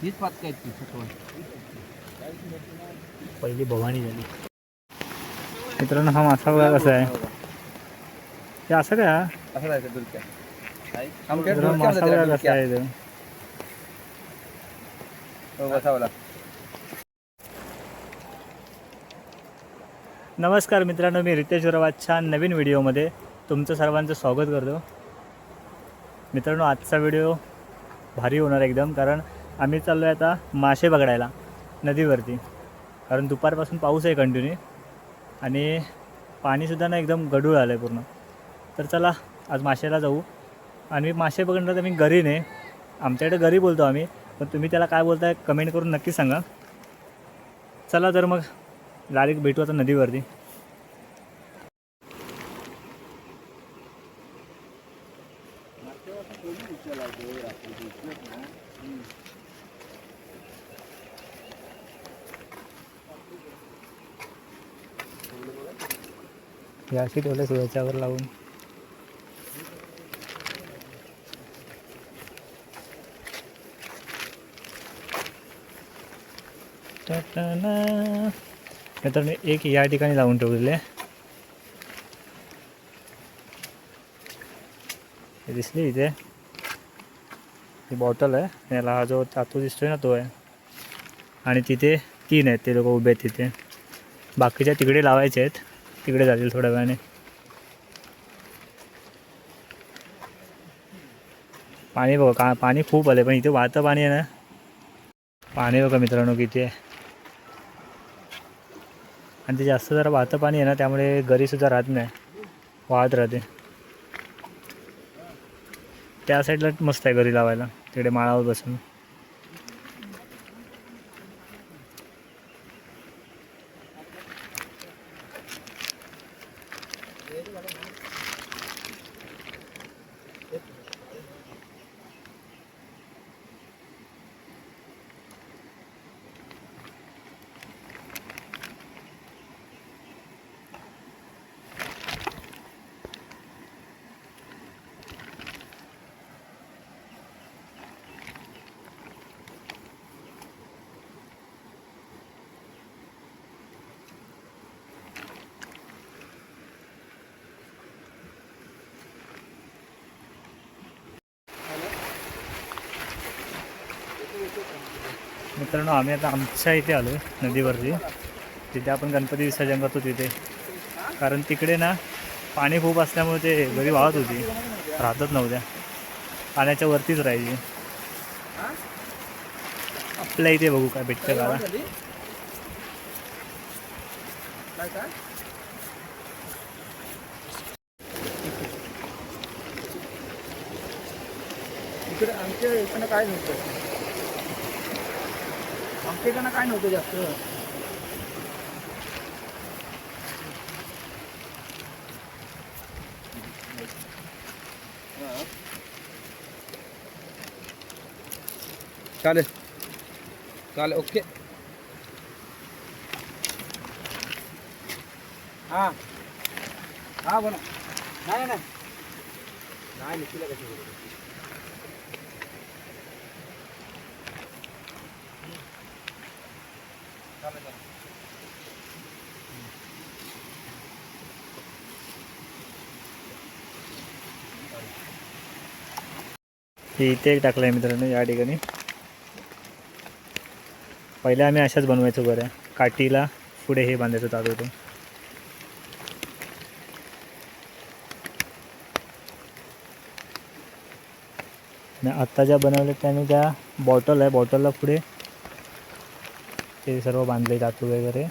हीच पाचका आहेत पहिली भवानी झाली. मित्रांनो हा मासा बघा कसा आहे. हे असं काय असं राहायचं दुलक्या. मासा बघा कसा आहे तो. बसावला. नमस्कार मित्रांनो, मी रितेश वरवाच्या नवीन व्हिडिओमध्ये तुमचं सर्वांचं स्वागत करतो. मित्रांनो आजचा व्हिडिओ भारी होणार एकदम, कारण आम्ही चाललो आहे आता मासे पकडायला नदीवरती. कारण दुपारपासून पाऊस आहे कंटिन्यू आणि पाणीसुद्धा ना एकदम गढूळ आलं आहे पूर्ण. तर चला आज माशाला जाऊ. आणि मासे पकडणार तर मी घरी नाही, आमच्याकडे घरी बोलतो आम्ही, पण तुम्ही त्याला काय बोलताय कमेंट करून नक्की सांगा. चला तर मग डायरेक्ट भेटू आता नदीवरती. हे अशी ठेवले याच्यावर लावून. तर मी एक या ठिकाणी लावून ठेवलेले. हे दिसली इथे ही बॉटल आहे, याला हा जो तातू दिसतोय ना तो आहे. आणि तिथे 3 आहेत, ते लोक उभे आहेत तिथे. बाकीच्या तिकडे लावायचे आहेत, तिकडे जातील थोड्या वेळाने. पाणी बघा, पाणी खूप आलं, पण इथे वाहतं पाणी आहे ना. पाणी बघा मित्रांनो किती आहे. आणि ते जास्त जरा वाहतं पाणी आहे ना, त्यामुळे घरीसुद्धा राहत नाही, वाहत राहते. त्या साईडला मस्त आहे घरी लावायला, तिकडे माळावर बसून. मित्रांनो आम्ही आता आमच्या इथे आलो आहे नदीवरती. तिथे आपण गणपती विसर्जन करतो तिथे, कारण तिकडे ना पाणी खूप असल्यामुळे ते घरी वाहत होती, राहतच नव्हत्या, पाण्याच्या वरतीच राहायची. आपल्या इथे बघू काय भेटतं का. इकडे आमच्या इकडनं काय नव्हतं, आमच्या इकडनं काय नव्हतं जास्त. चालेल चालेल ओके. हां हां बोला. नाही नाही नाही निघतील कशी हे इथे एक टाकलं आहे मित्रांनो या ठिकाणी. पहिले आम्ही अशाच बनवायचो बऱ्या, काठीला पुढे हे बांधायचं ताट होतं. आत्ता ज्या बनवल्या त्याने त्या बॉटल आहे, बॉटलला पुढे ते सर्व बांधले तातू वगैरे.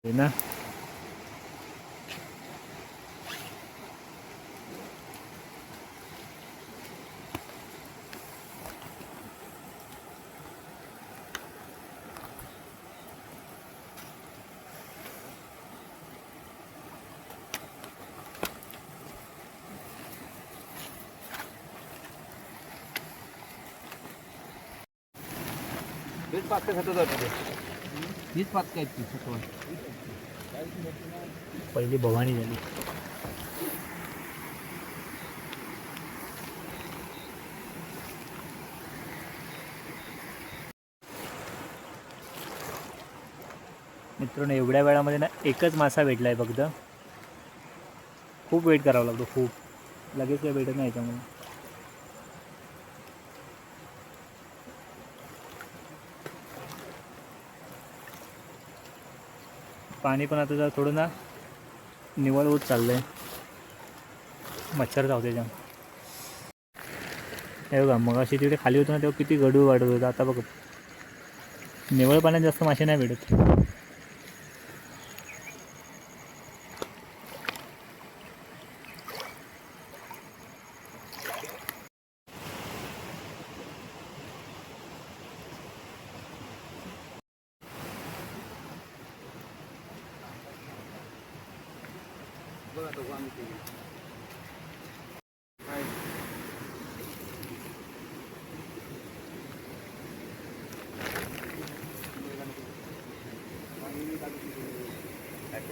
हे ना हीच पाच काय खातो जातो हीच पाच काय ती सत्वन पहिली भवानी झाली. मित्रांनो एवढ्या वेळामध्ये ना एकच मासा भेटला आहे फक्त. खूप वेट करावा लागतो खूप. लगेच काही भेटत नाही याच्यामुळे. पाणी पण आता जरा थोडं ना निवळ होत चाललं आहे. मच्छर चावते जाम. हे बघा मग अशी तिकडे खाली होतं ना तेव्हा किती गडू वाढत होतं. आता बघ निवळ पाण्यात जास्त मासे नाही भेटत. बघा तो आम्ही केली काय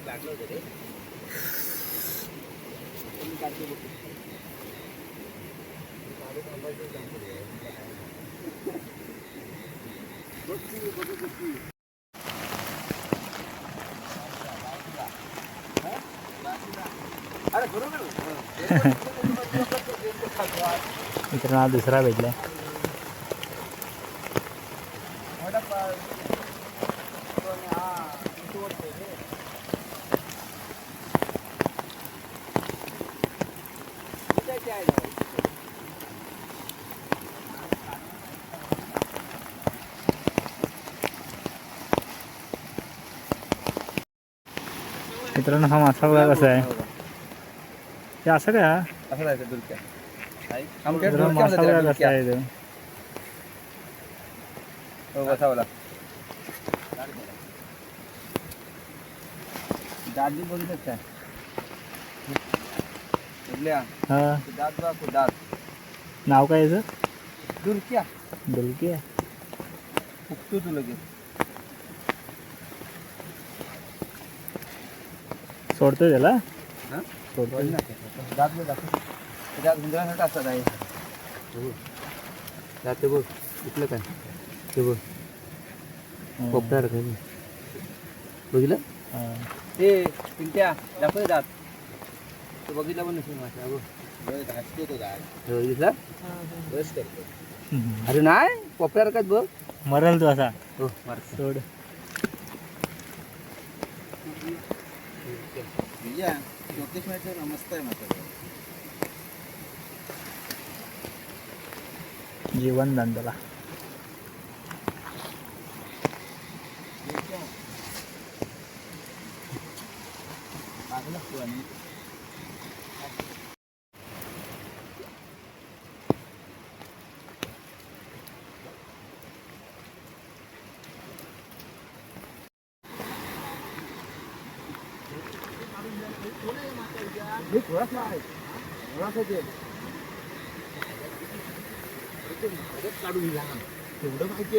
लागलं होतं रे अरे बरोबर मित्रांनो हा दुसरा भेटला. मित्रांनो हा मासा बघा कसा आहे. ते असं काय हा? असं जायचं दुलक्या मित्रांनो, मासा बघा कसा आहे तो. बसावला दादी बघितलं काय हा दात बघ दात नाव काय याचं? दुलक्या डुलकी आहे. फुकतो तू लगेच सोडतोय त्याला. हां सोडतोय दात बघ दाखव त्यात गुंजरासाठी असतात आहे दात ते बघ इथलं काय ते बघ पोपटार काय बघितलं ते पिंट्या दाखव दात तो बघितला पण नसेल मासा बघ बघितला बस करतो. अरे नाही पोपटार काय बघ मरल तो असा. हो मार सोड. मस्त आहे मासा जीवन दान त्याला. थोडाच आहे काढून घ्या तेवढं माहिती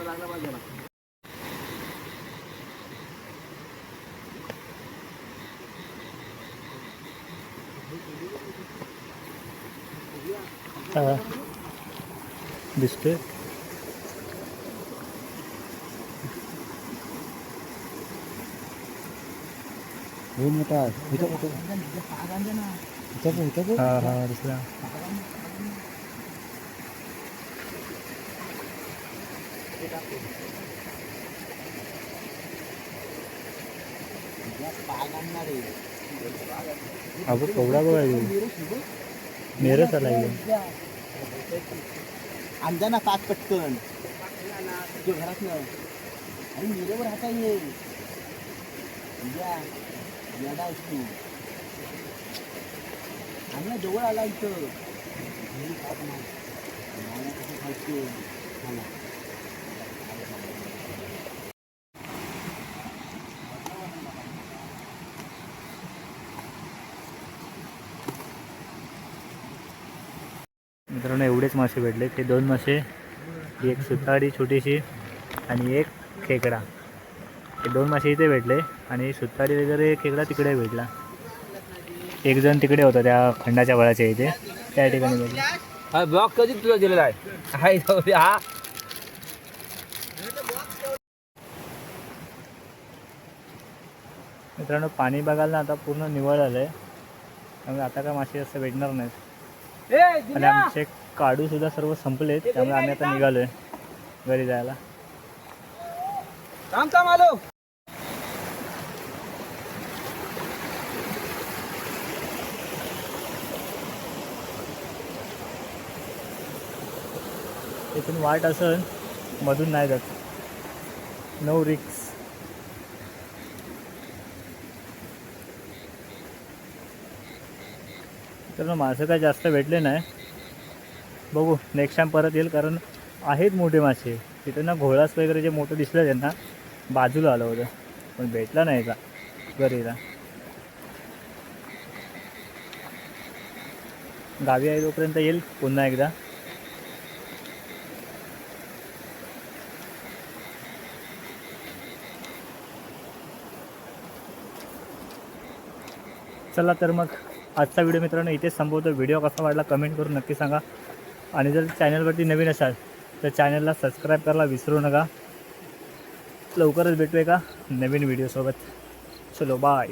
लागला पाहिजे ना हा. दिसतोय. हे मोठा हा हा दिसला. अगं केवढा बघा मेरच आला एकदम. आमचा ना काच पटकन घरात ना आणि मिरेवर हाता ये आम्ही जवळ आला इथं मित्रांनो एवढेच मासे भेटले. ते 2 मासे, एक सुतारी छोटीशी आणि एक खेकडा. हे 2 मासे इथे भेटले आणि सुतारी वगैरे खेकडा तिकडे भेटला. एक जण तिकडे होता त्या खंडाच्या वळाच्या इथे, त्या ठिकाणी भेटला. ब्लॉक कधी तुला दिलेला आहे हा मित्रांनो पाणी बघायला ना आता पूर्ण निवळ झालं आहे, त्यामुळे आता काय मासे असं भेटणार नाहीत. आणि आमचे काढू सुद्धा सर्व संपलेत, त्यामुळे आम्ही आता निघालोय घरी जायला. काम आलो. इथून वाट असेल, मधून नाही जात. नो रिक्स. तर मासे काय जास्त भेटले नाही. बघू नेक्स्ट टाइम परत येईल, कारण आहेत मोठे मासे तिथे ना. घोळास वगैरे जे मोठं दिसलं त्यांना बाजूला आलं होतं, पण भेटला नाही का घरीला. गावी आहे तोपर्यंत येईल पुन्हा एकदा. चला तर मग आजचा व्हिडिओ मित्रांनो इथेच संपवतो. व्हिडिओ कसा वाटला कमेंट करून नक्की सांगा. आणि जर चॅनलवरती नवीन असाल तर चॅनलला सबस्क्राईब करायला विसरू नका. लवकरच भेटू एका नवीन व्हिडिओसोबत. चलो बाय.